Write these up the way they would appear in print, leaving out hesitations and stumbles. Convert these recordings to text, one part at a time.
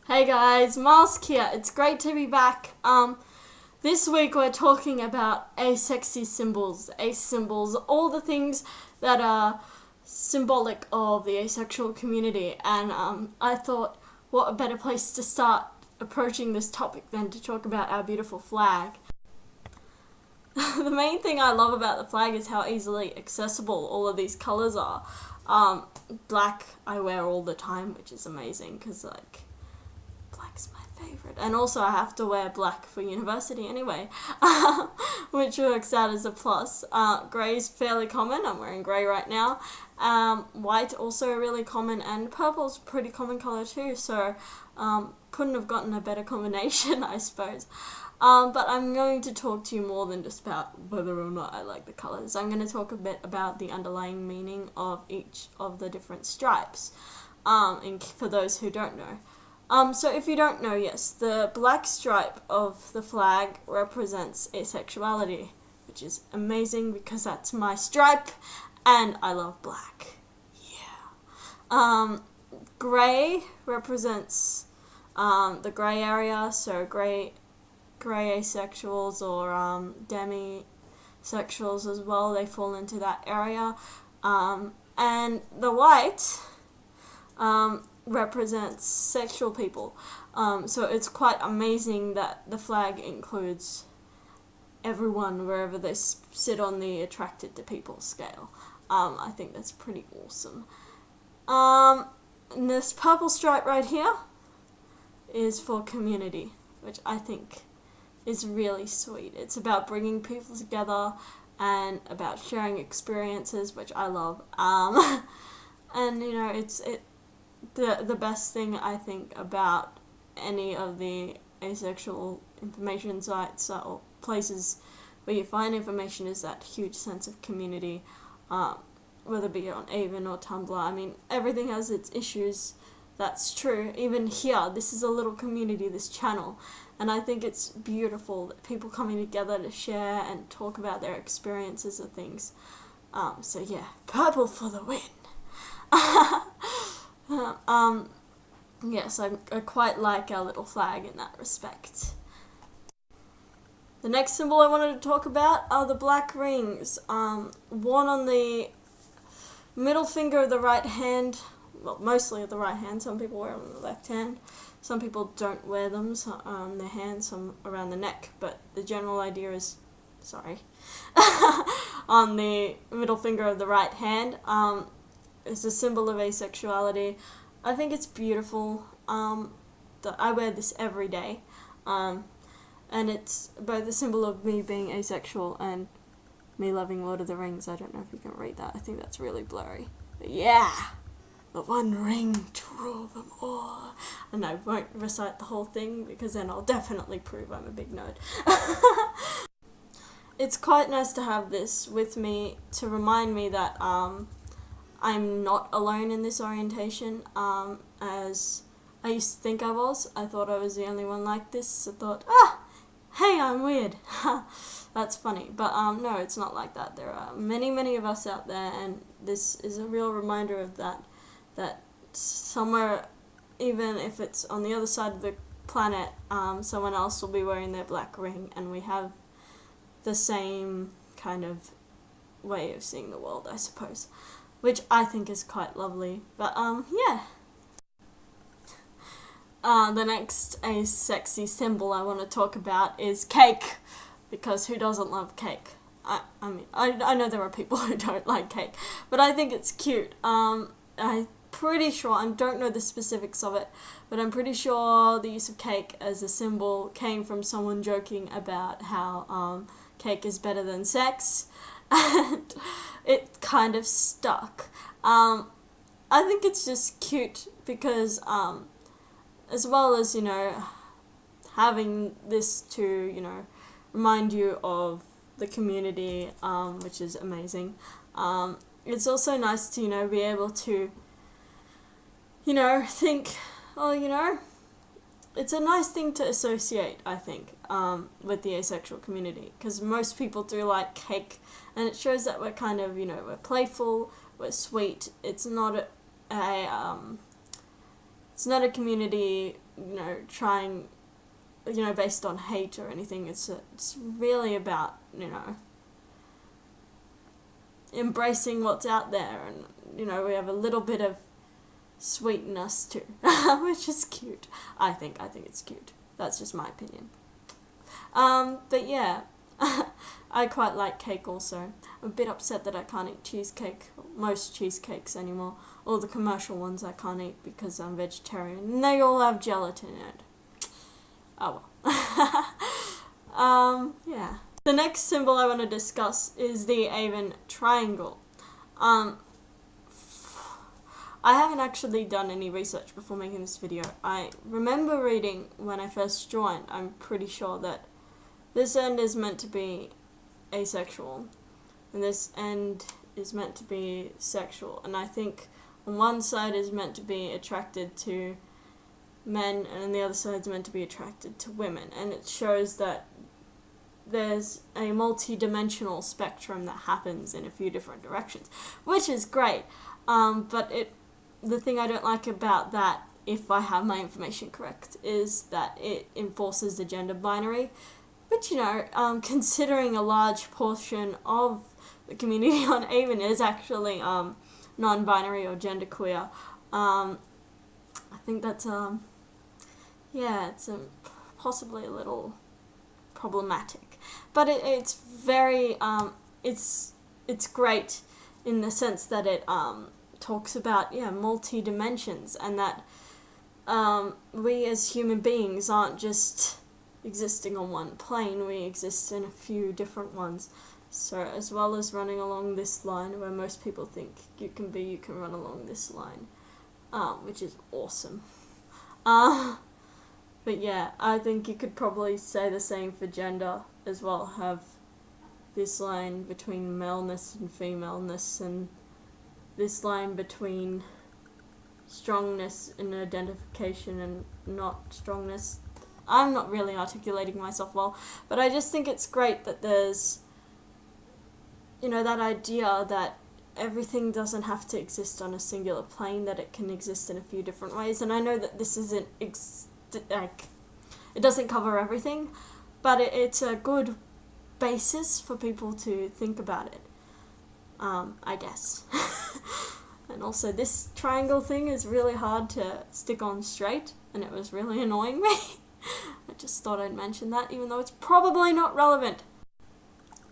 Hey guys, Masque here. It's great to be back. This week we're talking about asexy symbols, ace symbols, all the things that are symbolic of the asexual community. And I thought, what a better place to start approaching this topic than to talk about our beautiful flag. The main thing I love about the flag is how easily accessible all of these colors are. Black I wear all the time, which is amazing because black's my favourite. And also I have to wear black for university anyway, which works out as a plus. Grey's fairly common. I'm wearing grey right now. White also really common, and purple's a pretty common colour too, so couldn't have gotten a better combination, I suppose. But I'm going to talk to you more than just about whether or not I like the colours. I'm going to talk a bit about the underlying meaning of each of the different stripes, for those who don't know. So if you don't know, yes, the black stripe of the flag represents asexuality, which is amazing because that's my stripe, and I love black. Yeah. Grey represents the grey area, so grey asexuals or demisexuals as well, they fall into that area. And the white represents sexual people. So it's quite amazing that the flag includes everyone wherever they sit on the attracted to people scale. I think that's pretty awesome. And this purple stripe right here is for community, which I think is really sweet. It's about bringing people together and about sharing experiences, which I love. And you know, it's the best thing I think about any of the asexual information sites or places where you find information is that huge sense of community, whether it be on Avin or Tumblr. I mean, everything has its issues. That's true. Even here, this is a little community, this channel, and I think it's beautiful that people coming together to share and talk about their experiences of things. So yeah, purple for the win. Yes, I quite like our little flag in that respect. The next symbol I wanted to talk about are the black rings, worn on the middle finger of the right hand. Well, mostly of the right hand. Some people wear them on the left hand. Some people don't wear them on their hands, some around the neck. But the general idea is, on the middle finger of the right hand. It's a symbol of asexuality. I think it's beautiful. I wear this every day. And it's both a symbol of me being asexual and me loving Lord of the Rings. I don't know if you can read that. I think that's really blurry. But yeah! The one ring to rule them all. And I won't recite the whole thing because then I'll definitely prove I'm a big nerd. It's quite nice to have this with me to remind me that I'm not alone in this orientation, as I used to think I was. I thought I was the only one like this. I thought, hey, I'm weird. That's funny. But no, it's not like that. There are many, many of us out there, and this is a real reminder of that somewhere, even if it's on the other side of the planet, someone else will be wearing their black ring, and we have the same kind of way of seeing the world, I suppose, which I think is quite lovely. But yeah. The next sexy symbol I want to talk about is cake, because who doesn't love cake? I mean, I know there are people who don't like cake, but I think it's cute. I'm pretty sure, I don't know the specifics of it, but I'm pretty sure the use of cake as a symbol came from someone joking about how cake is better than sex, and it kind of stuck. I think it's just cute because, as well as, having this to, remind you of the community, which is amazing, it's also nice to, be able to, think, it's a nice thing to associate, I think, with the asexual community, because most people do like cake, and it shows that we're kind of, we're playful, we're sweet. It's not a It's not a community, trying, based on hate or anything. It's really about, embracing what's out there, and, we have a little bit of sweetness too, which is cute. I think it's cute. That's just my opinion. But yeah, I quite like cake also. I'm a bit upset that I can't eat cheesecake, most cheesecakes anymore. All the commercial ones I can't eat because I'm vegetarian, and they all have gelatin in it. Oh well. Yeah. The next symbol I want to discuss is the Avin Triangle. I haven't actually done any research before making this video. I remember reading when I first joined, I'm pretty sure that this end is meant to be asexual, and this end is meant to be sexual. And I think on one side is meant to be attracted to men, and on the other side is meant to be attracted to women. And it shows that there's a multi-dimensional spectrum that happens in a few different directions, which is great. But the thing I don't like about that, if I have my information correct, is that it enforces the gender binary, which, considering a large portion of the community on Avin is actually non-binary or genderqueer, I think that's, it's possibly a little problematic. But it's very, it's great in the sense that it talks about multi-dimensions, and that we as human beings aren't just existing on one plane, we exist in a few different ones. So as well as running along this line where most people think you can run along this line, which is awesome. But yeah, I think you could probably say the same for gender as well. Have this line between maleness and femaleness, and this line between strongness and identification and not strongness. I'm not really articulating myself well, but I just think it's great that there's, that idea that everything doesn't have to exist on a singular plane, that it can exist in a few different ways. And I know that this isn't, it doesn't cover everything, but it's a good basis for people to think about it, I guess. And also this triangle thing is really hard to stick on straight, and it was really annoying me. I just thought I'd mention that, even though it's probably not relevant.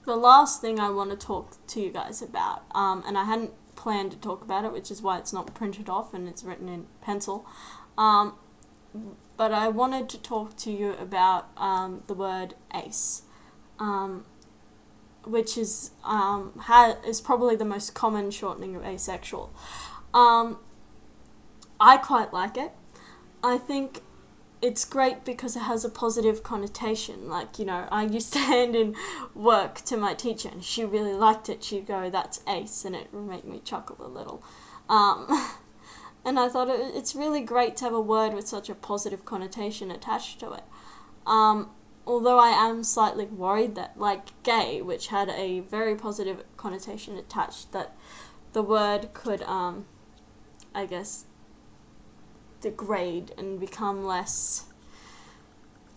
The last thing I want to talk to you guys about, and I hadn't planned to talk about it, which is why it's not printed off and it's written in pencil, but I wanted to talk to you about the word ace, which is probably the most common shortening of asexual. I quite like it. I think it's great because it has a positive connotation. Like, I used to hand in work to my teacher and she really liked it. She'd go, "That's ace," and it would make me chuckle a little. And I thought it's really great to have a word with such a positive connotation attached to it. Although I am slightly worried that, like gay, which had a very positive connotation attached, that the word could, I guess, degrade and become less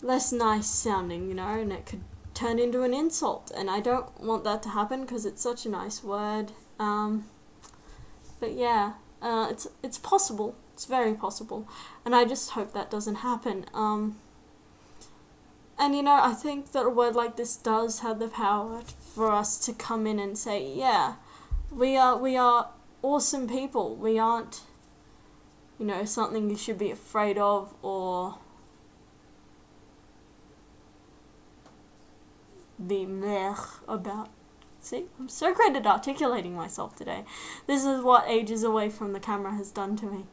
nice sounding, and it could turn into an insult, and I don't want that to happen because it's such a nice word. But yeah, it's possible. It's very possible, and I just hope that doesn't happen. And I think that a word like this does have the power for us to come in and say, yeah, we are awesome people. We aren't, something you should be afraid of or be meh about. See, I'm so great at articulating myself today. This is what ages away from the camera has done to me.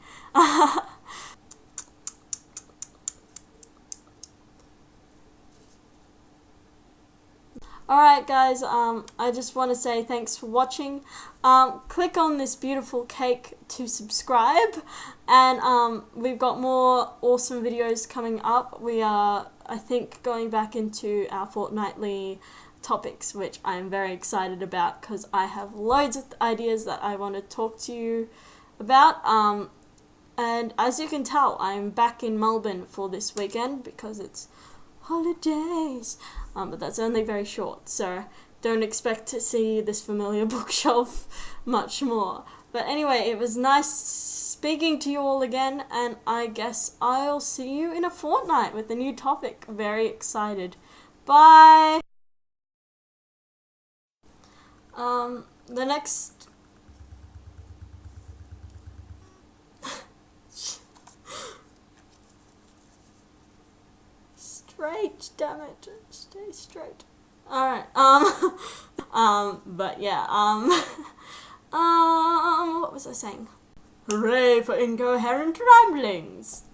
Alright guys, I just want to say thanks for watching. Click on this beautiful cake to subscribe, and we've got more awesome videos coming up. We are, I think, going back into our fortnightly topics, which I'm very excited about because I have loads of ideas that I want to talk to you about. And as you can tell, I'm back in Melbourne for this weekend because it's holidays. But that's only very short, so don't expect to see this familiar bookshelf much more. But anyway, it was nice speaking to you all again, and I guess I'll see you in a fortnight with a new topic. Very excited. Bye! The next... Straight, damn it. Stay straight. Alright, but yeah, what was I saying? Hooray for incoherent ramblings!